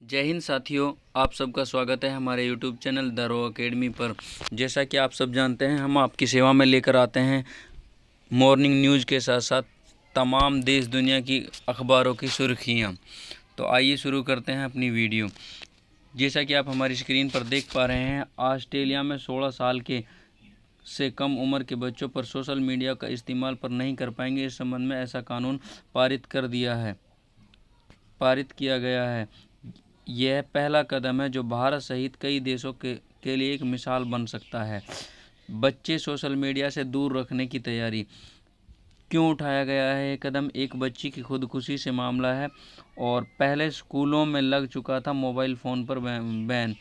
जय हिंद साथियों, आप सबका स्वागत है हमारे YouTube channel the raw academy पर। जैसा कि आप सब जानते हैं, हम आपकी सेवा में लेकर आते हैं मॉर्निंग न्यूज़ के साथ साथ तमाम देश दुनिया की अखबारों की सुर्खियां। तो आइए शुरू करते हैं अपनी वीडियो। जैसा कि आप हमारी स्क्रीन पर देख पा रहे हैं, ऑस्ट्रेलिया में 16 साल के से कम उम्र के बच्चों पर सोशल मीडिया का इस्तेमाल पर नहीं कर पाएंगे। इस संबंध में ऐसा कानून पारित किया गया है। यह पहला कदम है जो भारत सहित कई देशों के लिए एक मिसाल बन सकता है। बच्चे सोशल मीडिया से दूर रखने की तैयारी। क्यों उठाया गया है ये कदम? एक बच्ची की खुदकुशी से मामला है और पहले स्कूलों में लग चुका था मोबाइल फ़ोन पर बैन।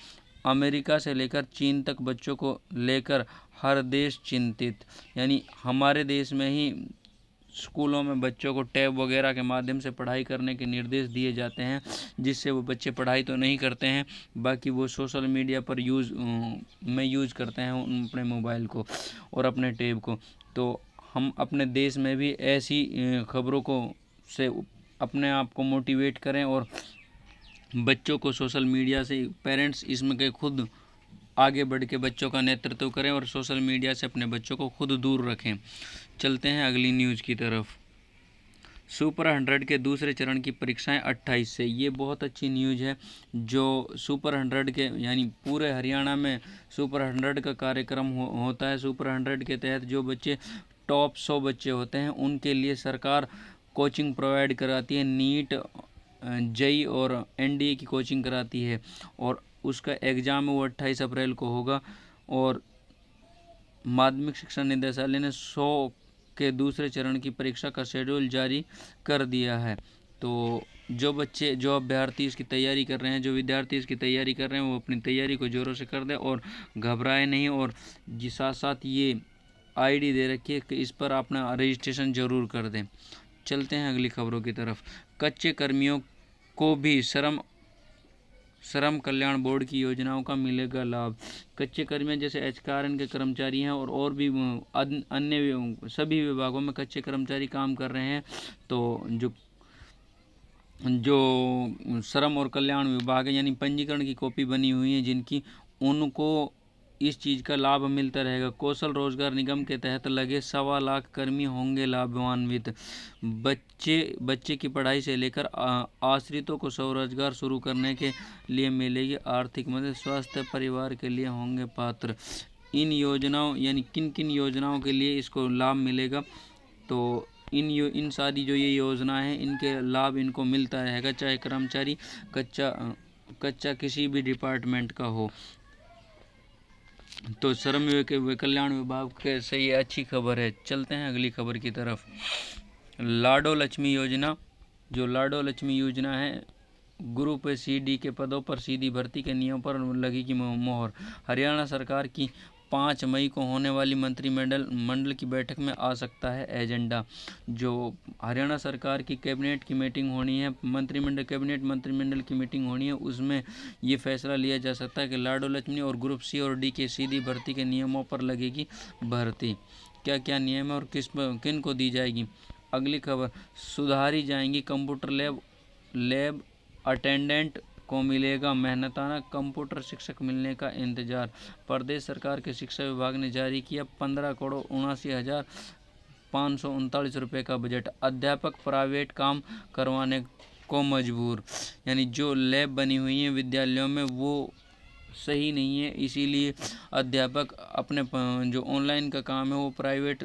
अमेरिका से लेकर चीन तक बच्चों को लेकर हर देश चिंतित। यानी हमारे देश में ही स्कूलों में बच्चों को टैब वगैरह के माध्यम से पढ़ाई करने के निर्देश दिए जाते हैं, जिससे वो बच्चे पढ़ाई तो नहीं करते हैं, बाकी वो सोशल मीडिया पर यूज़ करते हैं अपने मोबाइल को और अपने टैब को। तो हम अपने देश में भी ऐसी खबरों को से अपने आप को मोटिवेट करें और बच्चों को सोशल मीडिया से पेरेंट्स इसमें के खुद आगे बढ़ के बच्चों का नेतृत्व करें और सोशल मीडिया से अपने बच्चों को खुद दूर रखें। चलते हैं अगली न्यूज़ की तरफ। सुपर 100 के दूसरे चरण की परीक्षाएं 28 से। ये बहुत अच्छी न्यूज़ है। जो सुपर 100 के यानी पूरे हरियाणा में सुपर 100 का कार्यक्रम होता है। सुपर 100 के तहत जो बच्चे टॉप 100 बच्चे होते हैं, उनके लिए सरकार कोचिंग प्रोवाइड कराती है। नीट, जेई और एनडीए की कोचिंग कराती है और उसका एग्ज़ाम वो 28 अप्रैल को होगा। और माध्यमिक शिक्षा निदेशालय ने 100 के दूसरे चरण की परीक्षा का शेड्यूल जारी कर दिया है। तो जो विद्यार्थी इसकी तैयारी कर रहे हैं, वो अपनी तैयारी को ज़ोरों से कर दें और घबराए नहीं। और साथ साथ ये आईडी दे रखी है कि इस पर अपना रजिस्ट्रेशन ज़रूर कर दें। चलते हैं अगली खबरों की तरफ। कच्चे कर्मियों को भी श्रम कल्याण बोर्ड की योजनाओं का मिलेगा लाभ। कच्चे कर्मी जैसे एचआरएन के कर्मचारी हैं और भी अन्य सभी विभागों में कच्चे कर्मचारी काम कर रहे हैं। तो जो श्रम और कल्याण विभाग है, यानी पंजीकरण की कॉपी बनी हुई है जिनकी, उनको इस चीज़ का लाभ मिलता रहेगा। कौशल रोजगार निगम के तहत लगे 1.25 लाख कर्मी होंगे लाभान्वित। बच्चे की पढ़ाई से लेकर आश्रितों को स्वरोजगार शुरू करने के लिए मिलेगी आर्थिक मदद। स्वास्थ्य परिवार के लिए होंगे पात्र। इन योजनाओं यानी किन किन योजनाओं के लिए इसको लाभ मिलेगा? तो इन सारी जो ये योजना है, इनके लाभ इनको मिलता रहेगा, चाहे कर्मचारी कच्चा किसी भी डिपार्टमेंट का हो। तो श्रम कल्याण विभाग के से ये अच्छी खबर है। चलते हैं अगली खबर की तरफ। लाडो लक्ष्मी योजना। जो लाडो लक्ष्मी योजना है, ग्रुप CD के पदों पर सीधी भर्ती के नियम पर लगेगी मोहर। हरियाणा सरकार की 5 मई को होने वाली मंत्रिमंडल की बैठक में आ सकता है एजेंडा। जो हरियाणा सरकार की कैबिनेट की मीटिंग होनी है, मंत्रिमंडल की मीटिंग होनी है, उसमें ये फैसला लिया जा सकता है कि लाडो लक्ष्मी और ग्रुप C और D के सीधी भर्ती के नियमों पर लगेगी भर्ती। क्या क्या नियम है और किन को दी जाएगी? अगली खबर। सुधारी जाएंगी कंप्यूटर लैब अटेंडेंट को मिलेगा मेहनताना। कंप्यूटर शिक्षक मिलने का इंतजार। प्रदेश सरकार के शिक्षा विभाग ने जारी किया 15,79,539 रुपये का बजट। अध्यापक प्राइवेट काम करवाने को मजबूर। यानी जो लैब बनी हुई हैं विद्यालयों में, वो सही नहीं है, इसीलिए अध्यापक अपने जो ऑनलाइन का काम है वो प्राइवेट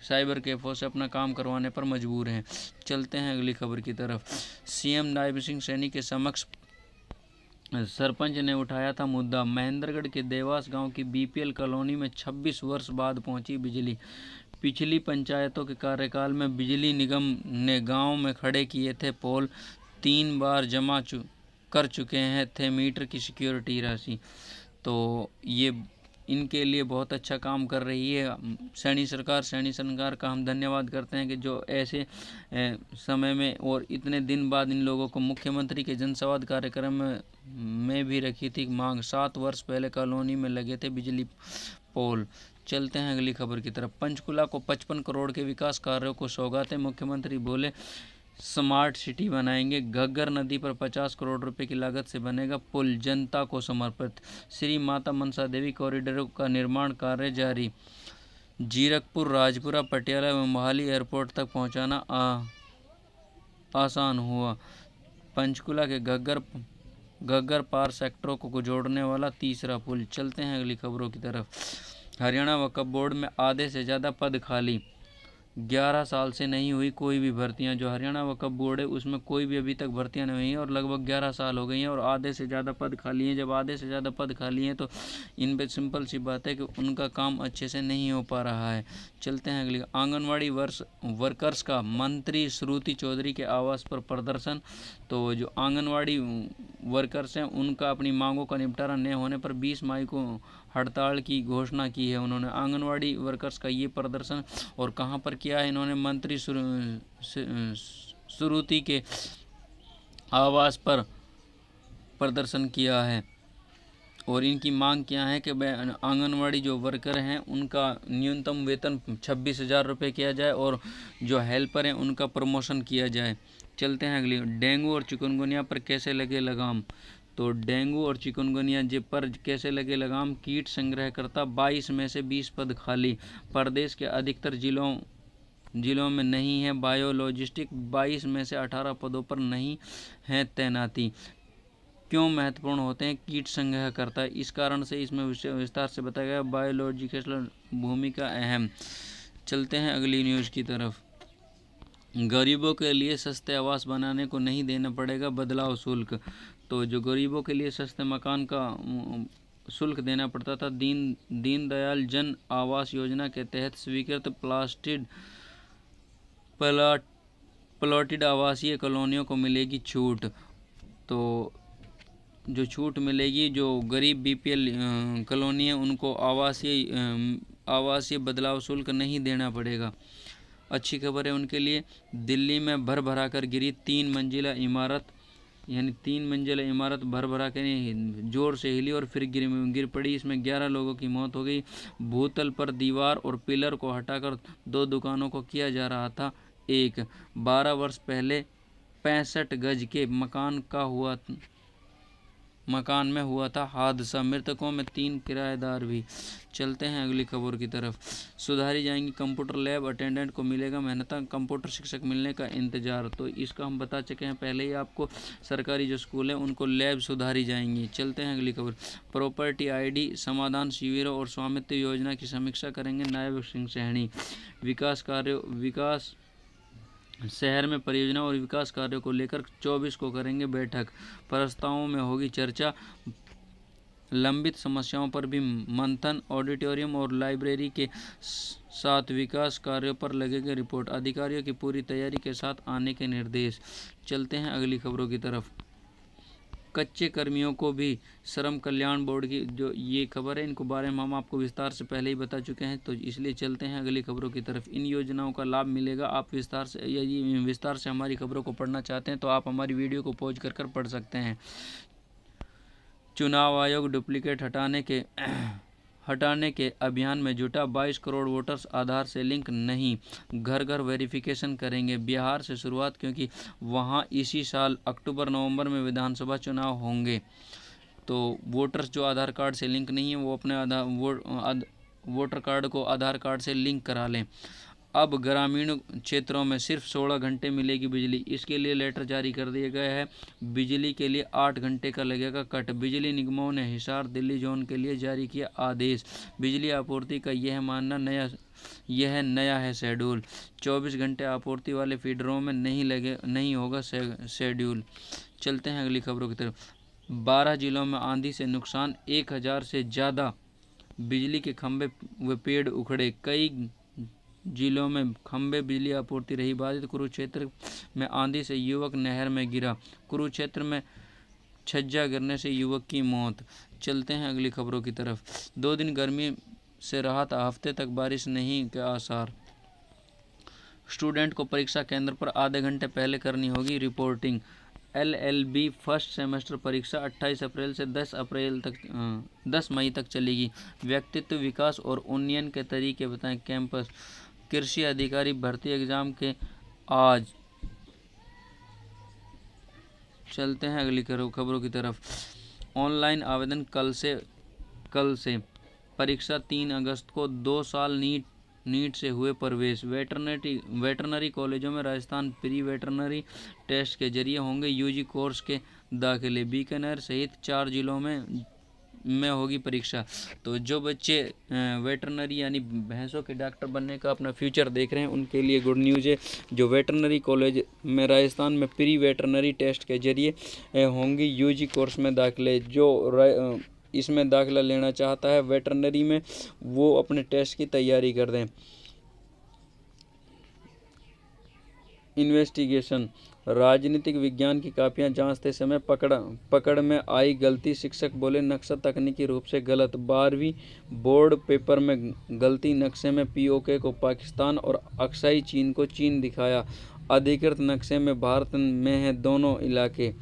साइबर कैफों से अपना काम करवाने पर मजबूर हैं। चलते हैं अगली खबर की तरफ। CM नायब सिंह सैनी के समक्ष सरपंच ने उठाया था मुद्दा। महेंद्रगढ़ के देवास गांव की BPL कॉलोनी में 26 वर्ष बाद पहुंची बिजली। पिछली पंचायतों के कार्यकाल में बिजली निगम ने गांव में खड़े किए थे पोल। 3 बार जमा कर चुके थे मीटर की सिक्योरिटी राशि। तो ये इनके लिए बहुत अच्छा काम कर रही है सैनी सरकार का हम धन्यवाद करते हैं कि जो ऐसे समय में और इतने दिन बाद इन लोगों को मुख्यमंत्री के जनसंवाद कार्यक्रम में भी रखी थी मांग। 7 वर्ष पहले कॉलोनी में लगे थे बिजली पोल। चलते हैं अगली खबर की तरफ। पंचकुला को 55 करोड़ के विकास कार्यों को सौगातें। मुख्यमंत्री बोले स्मार्ट सिटी बनाएंगे। घग्गर नदी पर 50 करोड़ रुपए की लागत से बनेगा पुल, जनता को समर्पित। श्री माता मनसा देवी कॉरिडोर का निर्माण कार्य जारी। जीरकपुर, राजपुरा, पटियाला एवं मोहाली एयरपोर्ट तक पहुंचाना आसान हुआ। पंचकुला के घग्गर पार सेक्टरों को जोड़ने वाला तीसरा पुल। चलते हैं अगली खबरों की तरफ। हरियाणा वक्फ बोर्ड में आधे से ज़्यादा पद खाली। 11 साल से नहीं हुई कोई भी भर्तियां। जो हरियाणा वक्फ बोर्ड है उसमें कोई भी अभी तक भर्तियां नहीं हुई हैं और लगभग 11 साल हो गई हैं और आधे से ज़्यादा पद खाली हैं। जब आधे से ज़्यादा पद खाली हैं तो इन पे सिंपल सी बात है कि उनका काम अच्छे से नहीं हो पा रहा है। चलते हैं अगली। आंगनवाड़ी वर्कर्स का मंत्री श्रुति चौधरी के आवास पर प्रदर्शन। तो जो आंगनवाड़ी वर्कर्स हैं उनका अपनी मांगों का निपटारा न होने पर 20 मई को हड़ताल की घोषणा की है उन्होंने। आंगनवाड़ी वर्कर्स का ये प्रदर्शन और कहाँ पर किया है इन्होंने? मंत्री श्रुति के आवास पर प्रदर्शन किया है और इनकी मांग क्या है कि आंगनवाड़ी जो वर्कर हैं उनका न्यूनतम वेतन 26,000 रुपये किया जाए और जो हेल्पर हैं उनका प्रमोशन किया जाए। चलते हैं अगली। डेंगू और चिकनगुनिया पर कैसे लगे लगाम। तो डेंगू और चिकनगुनिया पर कैसे लगे लगाम। कीट संग्रहकर्ता 22 में से 20 पद खाली। प्रदेश के अधिकतर जिलों में नहीं है बायोलॉजिस्टिक। 22 में से 18 पदों पर नहीं है तैनाती। क्यों महत्वपूर्ण होते हैं कीट संग्रहकर्ता? इस कारण से इसमें विस्तार से बताया गया। बायोलॉजिकल भूमिका अहम। चलते हैं अगली न्यूज़ की तरफ। गरीबों के लिए सस्ते आवास बनाने को नहीं देना पड़ेगा बदलाव शुल्क। तो जो गरीबों के लिए सस्ते मकान का शुल्क देना पड़ता था, दीनदयाल जन आवास योजना के तहत स्वीकृत प्लॉटेड आवासीय कॉलोनियों को मिलेगी छूट। तो जो छूट मिलेगी, जो गरीब बीपीएल कॉलोनी है उनको आवासीय बदलाव शुल्क नहीं देना पड़ेगा। अच्छी खबर है उनके लिए। दिल्ली में भरा कर गिरी 3 मंजिला इमारत, यानी 3 मंजिला इमारत भरा कर जोर से हिली और फिर गिर पड़ी। इसमें 11 लोगों की मौत हो गई। भूतल पर दीवार और पिलर को हटाकर 2 दुकानों को किया जा रहा था एक। 12 वर्ष पहले 65 गज के मकान में हुआ था हादसा। मृतकों में 3 किराएदार भी। चलते हैं अगली खबर की तरफ। सुधारी जाएंगी कंप्यूटर लैब अटेंडेंट को मिलेगा मेहनता। कंप्यूटर शिक्षक मिलने का इंतजार। तो इसका हम बता चुके हैं पहले ही आपको। सरकारी जो स्कूल है उनको लैब सुधारी जाएंगी। चलते हैं अगली खबर। प्रॉपर्टी आईडी समाधान शिविरों और स्वामित्व योजना की समीक्षा करेंगे नायब सिंह सैनी। विकास शहर में परियोजना और विकास कार्यों को लेकर 24 को करेंगे बैठक। प्रस्तावों में होगी चर्चा। लंबित समस्याओं पर भी मंथन। ऑडिटोरियम और लाइब्रेरी के साथ विकास कार्यों पर लगेगी रिपोर्ट। अधिकारियों की पूरी तैयारी के साथ आने के निर्देश। चलते हैं अगली खबरों की तरफ। कच्चे कर्मियों को भी श्रम कल्याण बोर्ड की जो ये खबर है इनको बारे में हम आपको विस्तार से पहले ही बता चुके हैं, तो इसलिए चलते हैं अगली खबरों की तरफ। इन योजनाओं का लाभ मिलेगा। आप विस्तार से हमारी खबरों को पढ़ना चाहते हैं तो आप हमारी वीडियो को पॉज कर पढ़ सकते हैं। चुनाव आयोग डुप्लीकेट हटाने के अभियान में जुटा। 22 करोड़ वोटर्स आधार से लिंक नहीं। घर घर वेरिफिकेशन करेंगे। बिहार से शुरुआत क्योंकि वहां इसी साल अक्टूबर-नवंबर में विधानसभा चुनाव होंगे। तो वोटर्स जो आधार कार्ड से लिंक नहीं है वो अपने वोटर कार्ड को आधार कार्ड से लिंक करा लें। अब ग्रामीण क्षेत्रों में सिर्फ 16 घंटे मिलेगी बिजली। इसके लिए लेटर जारी कर दिया गया है। बिजली के लिए 8 घंटे का लगेगा कट। बिजली निगमों ने हिसार दिल्ली जोन के लिए जारी किया आदेश। बिजली आपूर्ति का यह नया है शेड्यूल। 24 घंटे आपूर्ति वाले फीडरों में नहीं होगा शेड्यूल। चलते हैं अगली खबरों की तरफ। 12 जिलों में आंधी से नुकसान। 1000 से ज़्यादा बिजली के खंभे व पेड़ उखड़े। कई जिलों में खंभे बिजली आपूर्ति रही बाधित। कुरुक्षेत्र में आंधी से युवक नहर में गिरा। कुरुक्षेत्र में छज्जा गिरने से युवक की मौत। चलते हैं अगली खबरों की तरफ। 2 दिन गर्मी से राहत, हफ्ते तक बारिश नहीं के आसार। स्टूडेंट को परीक्षा केंद्र पर आधे घंटे पहले करनी होगी रिपोर्टिंग। LLB फर्स्ट सेमेस्टर परीक्षा 28 अप्रैल से 10 मई तक चलेगी। व्यक्तित्व विकास और उन्नयन के तरीके बताएं। कैंपस कृषि अधिकारी भर्ती एग्जाम के आज चलते हैं अगली खबरों की तरफ। ऑनलाइन आवेदन कल से परीक्षा 3 अगस्त को। 2 साल नीट से हुए प्रवेश। वेटरनरी कॉलेजों में राजस्थान प्री वेटरनरी टेस्ट के जरिए होंगे यूजी कोर्स के दाखिले। बीकानेर सहित 4 जिलों में होगी परीक्षा। तो जो बच्चे वेटरनरी यानी भैंसों के डॉक्टर बनने का अपना फ्यूचर देख रहे हैं उनके लिए गुड न्यूज़ है। जो वेटरनरी कॉलेज में राजस्थान में प्री वेटरनरी टेस्ट के जरिए होंगी यूजी कोर्स में दाखिले। जो इसमें दाखिला लेना चाहता है वेटरनरी में, वो अपने टेस्ट की तैयारी कर दें। इन्वेस्टिगेशन। राजनीतिक विज्ञान की कापियां जांचते समय पकड़ में आई गलती। शिक्षक बोले नक्शा तकनीकी रूप से गलत। 12वीं बोर्ड पेपर में गलती। नक्शे में पीओके को पाकिस्तान और अक्साई चीन को चीन दिखाया। अधिकृत नक्शे में भारत में है दोनों इलाके।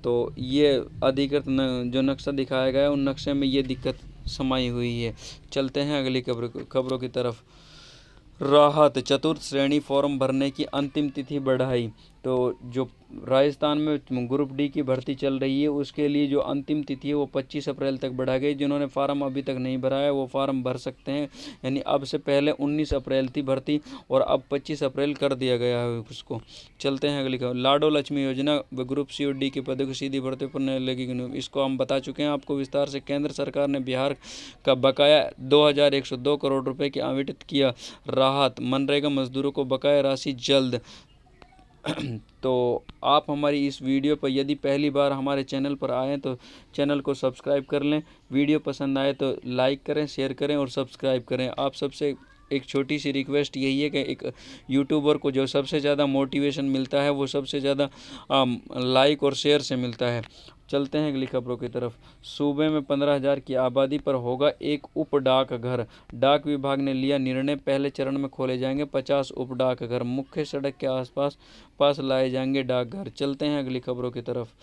तो ये अधिकृत जो नक्शा दिखाया गया है उन नक्शे में ये दिक्कत समाई हुई है। चलते हैं अगली खबरों की तरफ। राहत। चतुर्थ श्रेणी फॉर्म भरने की अंतिम तिथि बढ़ाई। तो जो राजस्थान में ग्रुप डी की भर्ती चल रही है उसके लिए जो अंतिम तिथि है वो 25 अप्रैल तक बढ़ा गई। जिन्होंने फार्म अभी तक नहीं भरा है वो फार्म भर सकते हैं। यानी अब से पहले 19 अप्रैल थी भर्ती और अब 25 अप्रैल कर दिया गया है उसको। चलते हैं अगली खबर। लाडो लक्ष्मी योजना व ग्रुप सी और डी के पदों की सीधी भर्ती पर न लगेगी। इसको हम बता चुके हैं आपको विस्तार से। केंद्र सरकार ने बिहार का बकाया 2102 करोड़ रुपये की आवंटित किया। राहत। मनरेगा मजदूरों को बकाया राशि जल्द। तो आप हमारी इस वीडियो पर यदि पहली बार हमारे चैनल पर आएँ तो चैनल को सब्सक्राइब कर लें। वीडियो पसंद आए तो लाइक करें, शेयर करें और सब्सक्राइब करें। आप सबसे एक छोटी सी रिक्वेस्ट यही है कि एक यूट्यूबर को जो सबसे ज़्यादा मोटिवेशन मिलता है वो सबसे ज़्यादा लाइक और शेयर से मिलता है। चलते हैं अगली खबरों की तरफ। सूबे में 15,000 की आबादी पर होगा एक उप डाकघर। डाक विभाग ने लिया निर्णय। पहले चरण में खोले जाएंगे 50 उप डाकघर। मुख्य सड़क के पास लाए जाएंगे डाकघर। चलते हैं अगली खबरों की तरफ।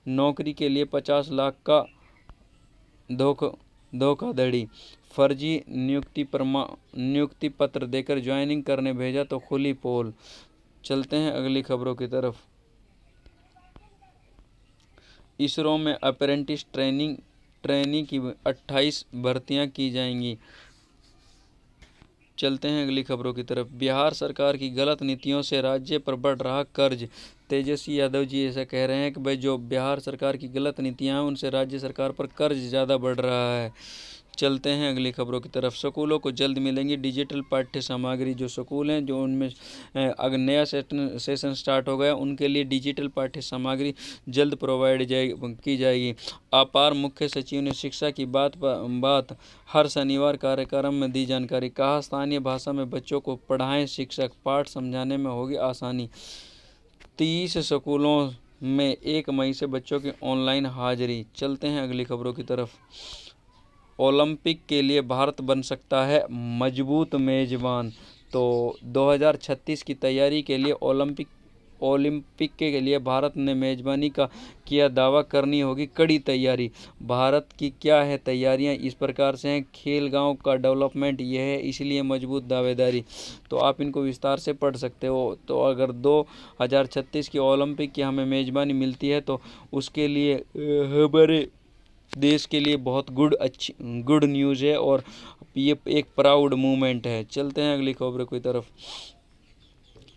नौकरी के लिए 50 लाख का धोखाधड़ी। फर्जी नियुक्ति पत्र देकर ज्वाइनिंग करने भेजा तो खुली पोल। चलते हैं अगली खबरों की तरफ। इसरो में अप्रेंटिस ट्रेनी की 28 भर्तियां की जाएंगी। चलते हैं अगली खबरों की तरफ। बिहार सरकार की गलत नीतियों से राज्य पर बढ़ रहा कर्ज। तेजस्वी यादव जी ऐसा कह रहे हैं कि भाई जो बिहार सरकार की गलत नीतियां हैं उनसे राज्य सरकार पर कर्ज ज़्यादा बढ़ रहा है। चलते हैं अगली खबरों की तरफ। स्कूलों को जल्द मिलेंगी डिजिटल पाठ्य सामग्री। जो स्कूल हैं जो उनमें अगर नया सेशन स्टार्ट हो गया उनके लिए डिजिटल पाठ्य सामग्री जल्द प्रोवाइड की जाएगी। अपार मुख्य सचिव ने शिक्षा की बात हर शनिवार कार्यक्रम में दी जानकारी। कहा स्थानीय भाषा में बच्चों को पढ़ाएं शिक्षक। पाठ समझाने में होगी आसानी। 30 स्कूलों में 1 मई से बच्चों की ऑनलाइन हाजिरी। चलते हैं अगली खबरों की तरफ। ओलंपिक के लिए भारत बन सकता है मजबूत मेजबान। तो 2036 की तैयारी के लिए ओलंपिक के लिए भारत ने मेजबानी का किया दावा। करनी होगी कड़ी तैयारी। भारत की क्या है तैयारियां इस प्रकार से हैं। खेल गांव का डेवलपमेंट यह है इसलिए मजबूत दावेदारी। तो आप इनको विस्तार से पढ़ सकते हो। तो अगर 2036 की ओलंपिक की हमें मेजबानी मिलती है तो उसके लिए हमारे देश के लिए बहुत गुड न्यूज़ है और ये एक प्राउड मूवमेंट है। चलते हैं अगली खबर की तरफ।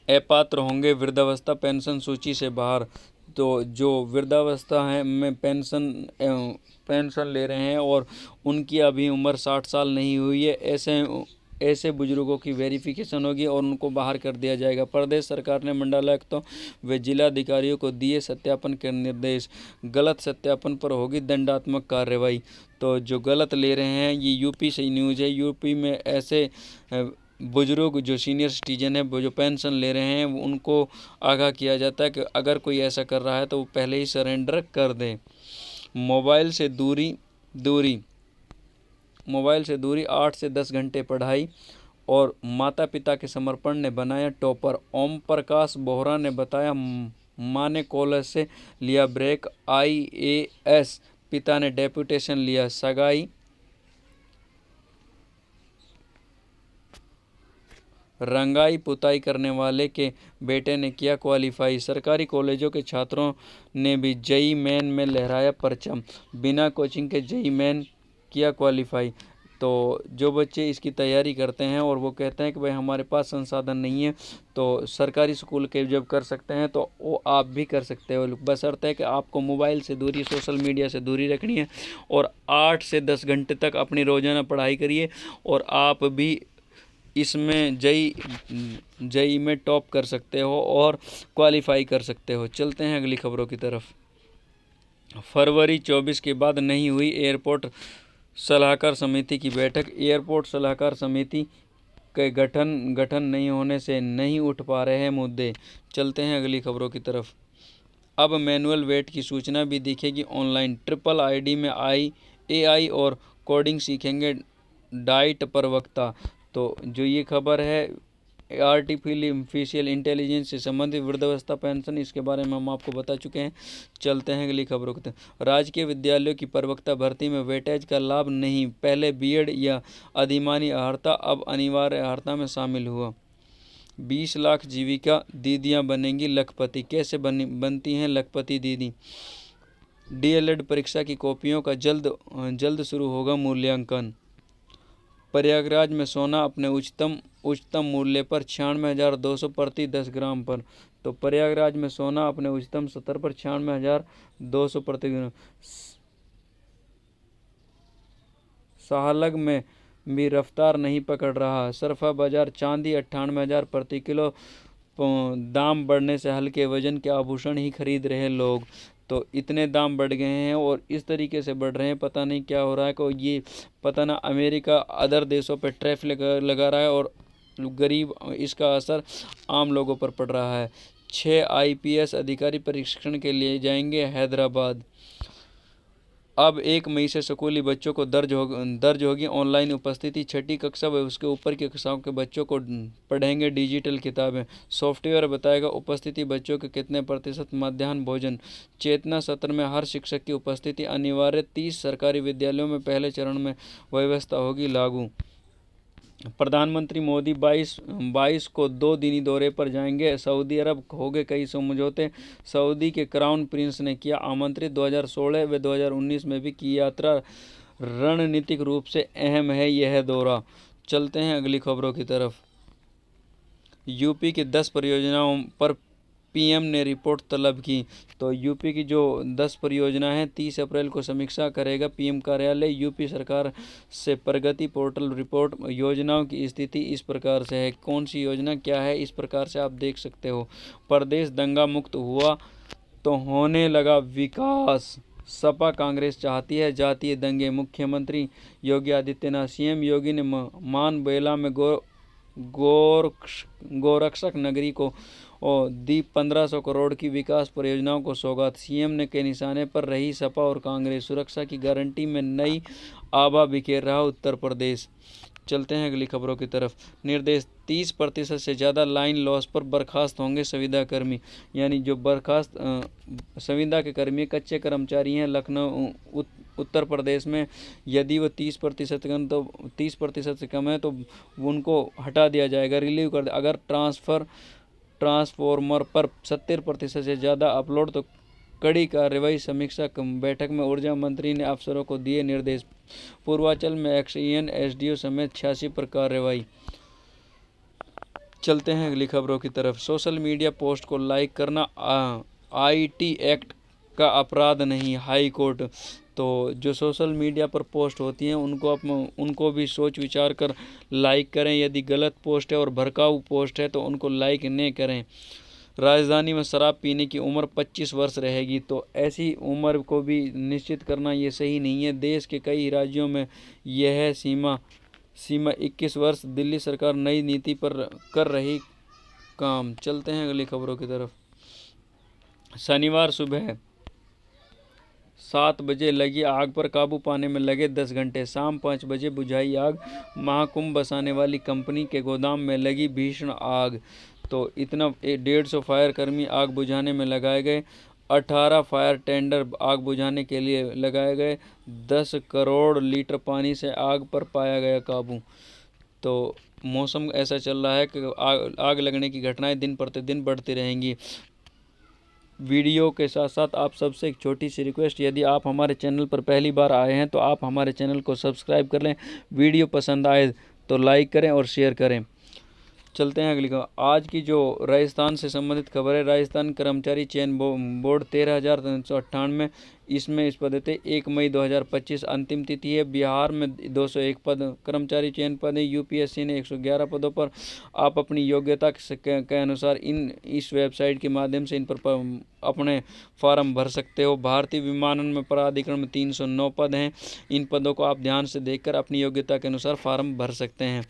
अपात्र होंगे वृद्धावस्था पेंशन सूची से बाहर। तो जो वृद्धावस्था है में पेंशन ले रहे हैं और उनकी अभी उम्र 60 साल नहीं हुई है ऐसे बुजुर्गों की वेरिफिकेशन होगी और उनको बाहर कर दिया जाएगा। प्रदेश सरकार ने मंडलायुक्तों व जिलाधिकारियों को दिए सत्यापन के निर्देश। गलत सत्यापन पर होगी दंडात्मक कार्रवाई। तो जो गलत ले रहे हैं ये यूपी से न्यूज़ है। यूपी में ऐसे बुजुर्ग जो सीनियर सिटीजन है वो जो पेंशन ले रहे हैं उनको आगाह किया जाता है कि अगर कोई ऐसा कर रहा है तो वो पहले ही सरेंडर कर दें। मोबाइल से दूरी 8 से 10 घंटे पढ़ाई और माता पिता के समर्पण ने बनाया टॉपर। ओम प्रकाश बोहरा ने बताया मां ने कॉलेज से लिया ब्रेक। IAS पिता ने डेपुटेशन लिया। रंगाई पुताई करने वाले के बेटे ने किया क्वालिफाई। सरकारी कॉलेजों के छात्रों ने भी जेईई मेन में लहराया परचम। बिना कोचिंग के जेईई मेन किया क्वालिफाई। तो जो बच्चे इसकी तैयारी करते हैं और वो कहते हैं कि भाई हमारे पास संसाधन नहीं है, तो सरकारी स्कूल के जब कर सकते हैं तो वो आप भी कर सकते हो। बशर्ते है कि आपको मोबाइल से दूरी, सोशल मीडिया से दूरी रखनी है और 8 से 10 घंटे तक अपनी रोज़ाना पढ़ाई करिए और आप भी इसमें जेईई में टॉप कर सकते हो और क्वालिफाई कर सकते हो। चलते हैं अगली खबरों की तरफ। फरवरी 24 के बाद नहीं हुई एयरपोर्ट सलाहकार समिति की बैठक। एयरपोर्ट सलाहकार समिति के गठन नहीं होने से नहीं उठ पा रहे हैं मुद्दे। चलते हैं अगली खबरों की तरफ। अब मैनुअल वेट की सूचना भी दिखेगी ऑनलाइन। ट्रिपल आईडी में एआई और कोडिंग सीखेंगे डाइट प्रवक्ता। तो जो ये खबर है आर्टिफिशियल इंटेलिजेंस से संबंधित वृद्धावस्था पेंशन, इसके बारे में हम आपको बता चुके हैं। चलते हैं अगली खबरों की तरफ। राजकीय विद्यालयों की प्रवक्ता भर्ती में वेटेज का लाभ नहीं। पहले बीएड या अधिमानी अहर्ता, अब अनिवार्य अहर्ता में शामिल हुआ। 20 लाख जीविका दीदियां बनेंगी लखपति। कैसे बनती हैं लखपति दीदी? डीएलएड परीक्षा की कॉपियों का जल्द शुरू होगा मूल्यांकन। प्रयागराज में सोना अपने उच्चतम मूल्य पर 96,200 प्रति 10 ग्राम पर। तो प्रयागराज में सोना अपने उच्चतम स्तर पर 96,200 प्रति ग्राम। साहलग में भी रफ्तार नहीं पकड़ रहा। सरफा बाजार चांदी 98,000 प्रति किलो। दाम बढ़ने से हल्के वजन के आभूषण ही खरीद रहे लोग। तो इतने दाम बढ़ गए हैं और इस तरीके से बढ़ रहे हैं, पता नहीं क्या हो रहा है। को ये पता ना अमेरिका अदर देशों पर टैरिफ लगा रहा है और गरीब, इसका असर आम लोगों पर पड़ रहा है। 6 आईपीएस अधिकारी प्रशिक्षण के लिए जाएंगे हैदराबाद। अब 1 मई से स्कूली बच्चों को दर्ज होगी ऑनलाइन उपस्थिति। 6ठी कक्षा व उसके ऊपर की कक्षाओं के बच्चों को पढ़ेंगे डिजिटल किताबें। सॉफ्टवेयर बताएगा उपस्थिति बच्चों के कितने प्रतिशत। मध्याह्न भोजन चेतना सत्र में हर शिक्षक की उपस्थिति अनिवार्य। 30 सरकारी विद्यालयों में पहले चरण में व्यवस्था होगी लागू। प्रधानमंत्री मोदी 22 को 2 दिनी दौरे पर जाएंगे सऊदी अरब। हो गए कई समझौते। सऊदी के क्राउन प्रिंस ने किया आमंत्रित। 2016 व 2019 में भी की यात्रा। रणनीतिक रूप से अहम है यह दौरा। चलते हैं अगली खबरों की तरफ। यूपी की 10 परियोजनाओं पर पीएम ने रिपोर्ट तलब की। तो यूपी की जो 10 परियोजना है 30 अप्रैल को समीक्षा करेगा पीएम कार्यालय। यूपी सरकार से प्रगति पोर्टल रिपोर्ट। योजनाओं की स्थिति इस प्रकार से है। कौन सी योजना क्या है, इस प्रकार से आप देख सकते हो। प्रदेश दंगा मुक्त हुआ तो होने लगा विकास। सपा कांग्रेस चाहती है जातीय दंगे। मुख्यमंत्री योगी आदित्यनाथ। सीएम योगी ने मान बेला में गोरक्षक नगरी को दी 1500 करोड़ की विकास परियोजनाओं को सौगात। सीएम ने के निशाने पर रही सपा और कांग्रेस। सुरक्षा की गारंटी में नई आभा बिखेर रहा उत्तर प्रदेश। चलते हैं अगली खबरों की तरफ। निर्देश 30% से ज़्यादा लाइन लॉस पर बर्खास्त होंगे संविदा कर्मी। यानी जो बर्खास्त संविदा के कर्मी कच्चे कर्मचारी हैं लखनऊ उत्तर प्रदेश में, यदि वो 30% से कम है तो उनको हटा दिया जाएगा, रिलीव कर दिया। अगर ट्रांसफॉर्मर पर 70% से ज़्यादा अपलोड तो कड़ी कार्रवाई। समीक्षा बैठक में ऊर्जा मंत्री ने अफसरों को दिए निर्देश। पूर्वांचल में एक्सईएन एसडीओ समेत 86 पर कार्रवाई। चलते हैं अगली खबरों की तरफ। सोशल मीडिया पोस्ट को लाइक करना आईटी एक्ट का अपराध नहीं, हाई कोर्ट। तो जो सोशल मीडिया पर पोस्ट होती हैं उनको भी सोच विचार कर लाइक करें। यदि गलत पोस्ट है और भड़काऊ पोस्ट है तो उनको लाइक नहीं करें। राजधानी में शराब पीने की उम्र 25 वर्ष रहेगी। तो ऐसी उम्र को भी निश्चित करना ये सही नहीं है। देश के कई राज्यों में यह सीमा 21 वर्ष। दिल्ली सरकार नई नीति पर कर रही काम। चलते हैं अगली खबरों की तरफ। शनिवार सुबह 7 बजे लगी आग पर काबू पाने में लगे 10 घंटे। शाम 5 बजे बुझाई आग। महाकुंभ बसाने वाली कंपनी के गोदाम में लगी भीषण आग। तो इतना 150 फायर कर्मी आग बुझाने में लगाए गए। 18 फायर टेंडर आग बुझाने के लिए लगाए गए। 10 करोड़ लीटर पानी से आग पर पाया गया काबू। तो मौसम ऐसा चल रहा है कि आग लगने की घटनाएं दिन प्रतिदिन बढ़ती रहेंगी। वीडियो के साथ साथ आप सबसे एक छोटी सी रिक्वेस्ट, यदि आप हमारे चैनल पर पहली बार आए हैं तो आप हमारे चैनल को सब्सक्राइब कर लें। वीडियो पसंद आए तो लाइक करें और शेयर करें। चलते हैं अगली खबर। आज की जो राजस्थान से संबंधित खबर है, राजस्थान कर्मचारी चयन बोर्ड 13,398, इसमें इस पद थे 1 मई 2025 अंतिम तिथि है। बिहार में 201 पद कर्मचारी चयन पद है। यूपीएससी ने 111 पदों पर। आप अपनी योग्यता के अनुसार इस वेबसाइट के माध्यम से इन पर अपने फॉर्म भर सकते हो। भारतीय विमानन में प्राधिकरण में 309 पद हैं। इन पदों को आप ध्यान से देखकर अपनी योग्यता के अनुसार फॉर्म भर सकते हैं।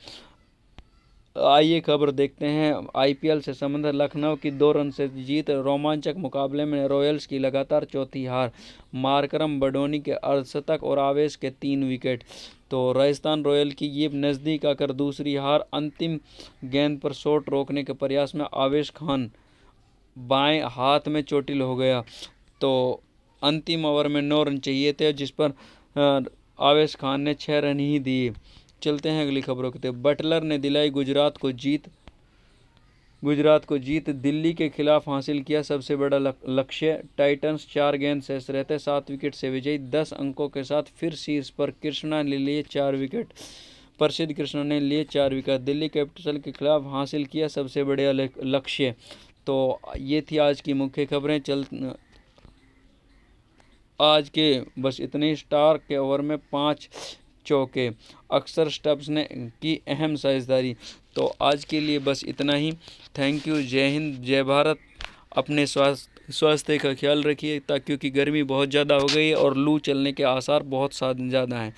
आइए खबर देखते हैं। आईपीएल से संबंधित, लखनऊ की 2 रन से जीत, रोमांचक मुकाबले में रॉयल्स की लगातार चौथी हार, मार्करम बडोनी के अर्धशतक और आवेश के 3 विकेट। तो राजस्थान रॉयल की ये नज़दीक आकर दूसरी हार। अंतिम गेंद पर शॉट रोकने के प्रयास में आवेश खान बाएं हाथ में चोटिल हो गया। तो अंतिम ओवर में 9 रन चाहिए थे, जिस पर आवेश खान ने 6 रन ही दिए। चलते हैं अगली खबरों की तरफ। बटलर ने दिलाई गुजरात को जीत, दिल्ली के खिलाफ हासिल किया सबसे बड़ा लक्ष्य। टाइटंस 4 गेंद शेष रहते 7 विकेट से विजयी। 10 अंकों के साथ फिर शीर्ष पर। कृष्णा ने लिए 4 विकेट, प्रसिद्ध कृष्णा ने लिए 4 विकेट। दिल्ली कैपिटल के खिलाफ हासिल किया सबसे बड़ा लक्ष्य। तो ये थी आज की मुख्य खबरें। आज के बस इतने। स्टार के ओवर में 5 चौके, अक्सर स्टब्स ने की अहम साझेदारी। तो आज के लिए बस इतना ही। Thank you. जय हिंद, जय भारत। अपने स्वास्थ्य का ख्याल रखिए, क्योंकि गर्मी बहुत ज़्यादा हो गई है और लू चलने के आसार बहुत ज़्यादा हैं।